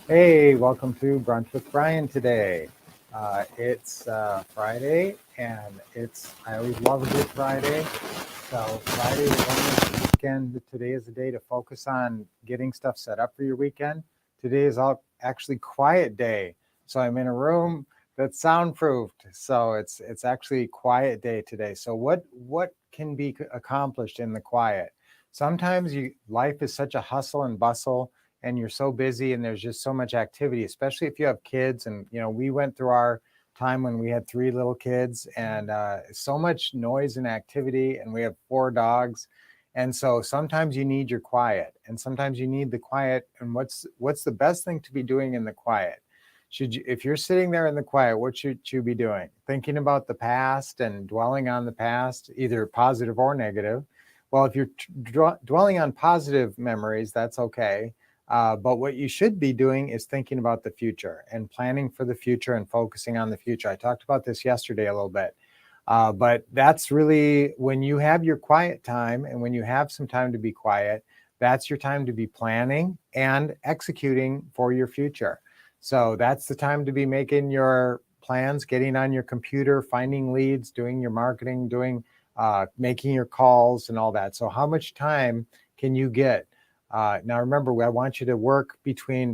Hey, welcome to Brunch with Brian today. It's Friday, and I always love a good Friday. So, Friday is almost the weekend. Today is the day to focus on getting stuff set up for your weekend. Today is actually quiet day. So, I'm in a room that's soundproofed. So, it's actually quiet day today. So, what can be accomplished in the quiet? Sometimes life is such a hustle and bustle and you're so busy and there's just so much activity, especially if you have kids. And, we went through our time when we had three little kids and so much noise and activity, and we have four dogs. And so sometimes you need your quiet and sometimes you need the quiet. And what's the best thing to be doing in the quiet? If you're sitting there in the quiet, what should you be doing? Thinking about the past and dwelling on the past, either positive or negative. Well, if you're dwelling on positive memories, that's okay. But what you should be doing is thinking about the future and planning for the future and focusing on the future. I talked about this yesterday a little bit. But that's really when you have your quiet time and when you have some time to be quiet, that's your time to be planning and executing for your future. So that's the time to be making your plans, getting on your computer, finding leads, doing your marketing, making your calls and all that. So how much time can you get? Now, remember, I want you to work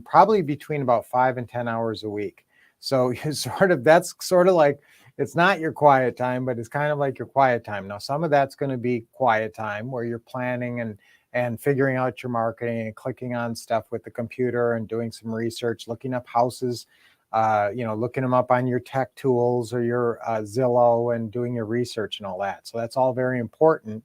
probably between about 5 and 10 hours a week. So that's sort of like, it's not your quiet time, but it's kind of like your quiet time. Now, some of that's going to be quiet time where you're planning and figuring out your marketing and clicking on stuff with the computer and doing some research, looking up houses, looking them up on your tech tools or your Zillow and doing your research and all that. So that's all very important.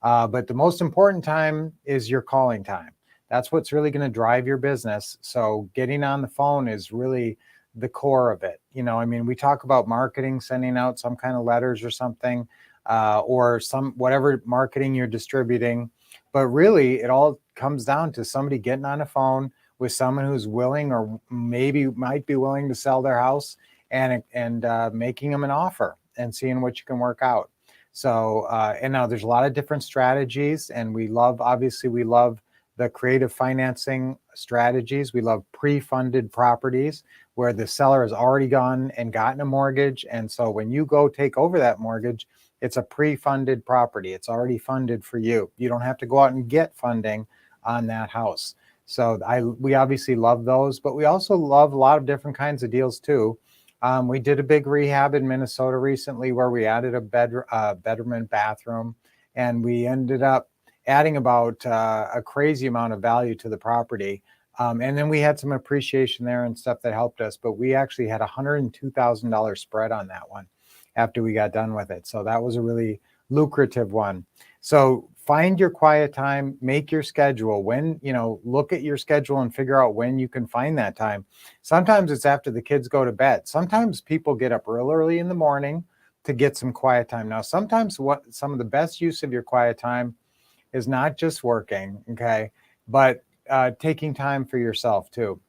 But the most important time is your calling time. That's what's really going to drive your business. So getting on the phone is really the core of it. We talk about marketing, sending out some kind of letters or something, or some whatever marketing you're distributing. But really, it all comes down to somebody getting on a phone with someone who's willing or maybe might be willing to sell their house and making them an offer and seeing what you can work out. So, and now there's a lot of different strategies, and we love the creative financing strategies. We love pre-funded properties where the seller has already gone and gotten a mortgage. And so when you go take over that mortgage, it's a pre-funded property. It's already funded for you. You don't have to go out and get funding on that house. So we obviously love those, but we also love a lot of different kinds of deals too. We did a big rehab in Minnesota recently where we added a bedroom and bathroom, and we ended up adding about a crazy amount of value to the property. And then we had some appreciation there and stuff that helped us, but we actually had $102,000 spread on that one after we got done with it. So that was a really lucrative one. So find your quiet time, make your schedule. Look at your schedule and figure out when you can find that time. Sometimes it's after the kids go to bed. Sometimes people get up real early in the morning to get some quiet time. Now, sometimes some of the best use of your quiet time is not just working, okay, but taking time for yourself too.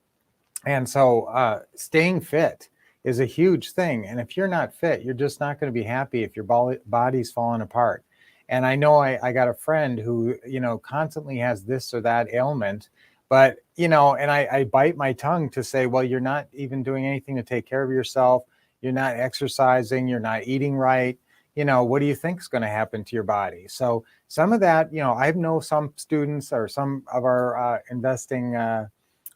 And so staying fit is a huge thing. And if you're not fit, you're just not going to be happy if your body's falling apart. And I know I got a friend who, constantly has this or that ailment, but, and I bite my tongue to say, well, you're not even doing anything to take care of yourself. You're not exercising. You're not eating right. What do you think is going to happen to your body? So some of that, I know some students or some of our investing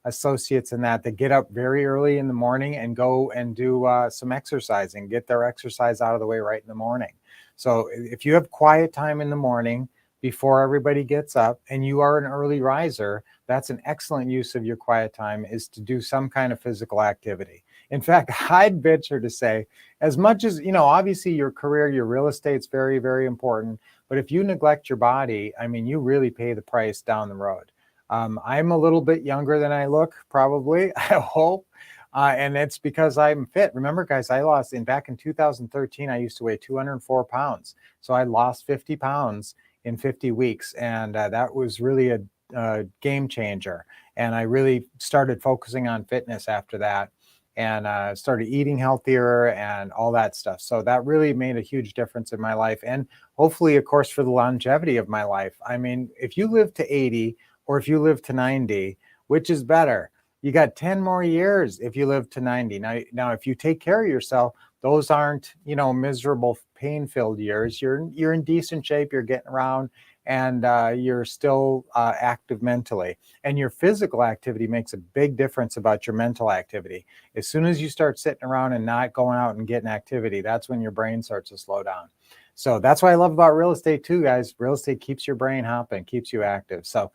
associates in that get up very early in the morning and go and do some exercising, get their exercise out of the way right in the morning. So if you have quiet time in the morning before everybody gets up and you are an early riser, that's an excellent use of your quiet time, is to do some kind of physical activity. In fact, I'd venture to say, as much as, obviously your career, your real estate's very, very important. But if you neglect your body, you really pay the price down the road. I'm a little bit younger than I look, probably, I hope. And it's because I'm fit. Remember, guys, back in 2013, I used to weigh 204 pounds. So I lost 50 pounds in 50 weeks. And that was really a game changer. And I really started focusing on fitness after that and started eating healthier and all that stuff. So that really made a huge difference in my life. And hopefully, of course, for the longevity of my life. If you live to 80 or if you live to 90, which is better? You got 10 more years if you live to 90. Now, if you take care of yourself, those aren't, miserable, pain-filled years. You're in decent shape. You're getting around, and you're still active mentally. And your physical activity makes a big difference about your mental activity. As soon as you start sitting around and not going out and getting activity, that's when your brain starts to slow down. So that's what I love about real estate too, guys. Real estate keeps your brain hopping, keeps you active. So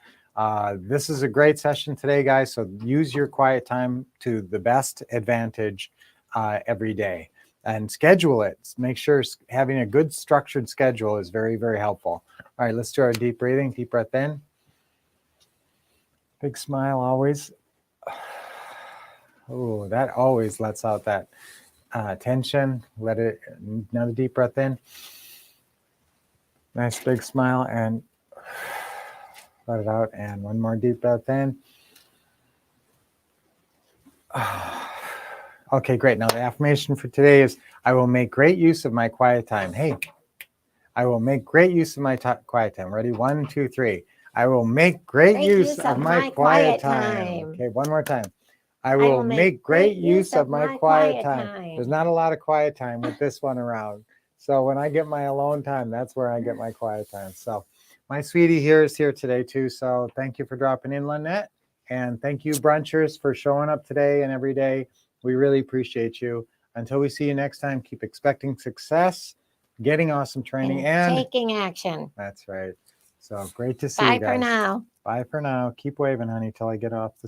this is a great session today, guys. So use your quiet time to the best advantage every day, and schedule it. Make sure having a good structured schedule is very, very helpful. All right, let's do our deep breathing. Deep breath in. Big smile always. Oh, that always lets out that tension. Let it, another deep breath in. Nice big smile, and let it out. And one more deep breath in. Okay, great. Now the affirmation for today is, I will make great use of my quiet time. Hey, I will make great use of my quiet time. Ready? 1, 2, 3. I will make great use of my quiet time. Okay, one more time. I will make great use of my quiet time. There's not a lot of quiet time with this one around. So when I get my alone time, that's where I get my quiet time. So my sweetie here is here today too. So thank you for dropping in, Lynette. And thank you, Brunchers, for showing up today and every day. We really appreciate you. Until we see you next time, keep expecting success, getting awesome training, and taking action. That's right. So great to see you guys. Bye for now. Bye for now. Keep waving, honey, till I get off the screen.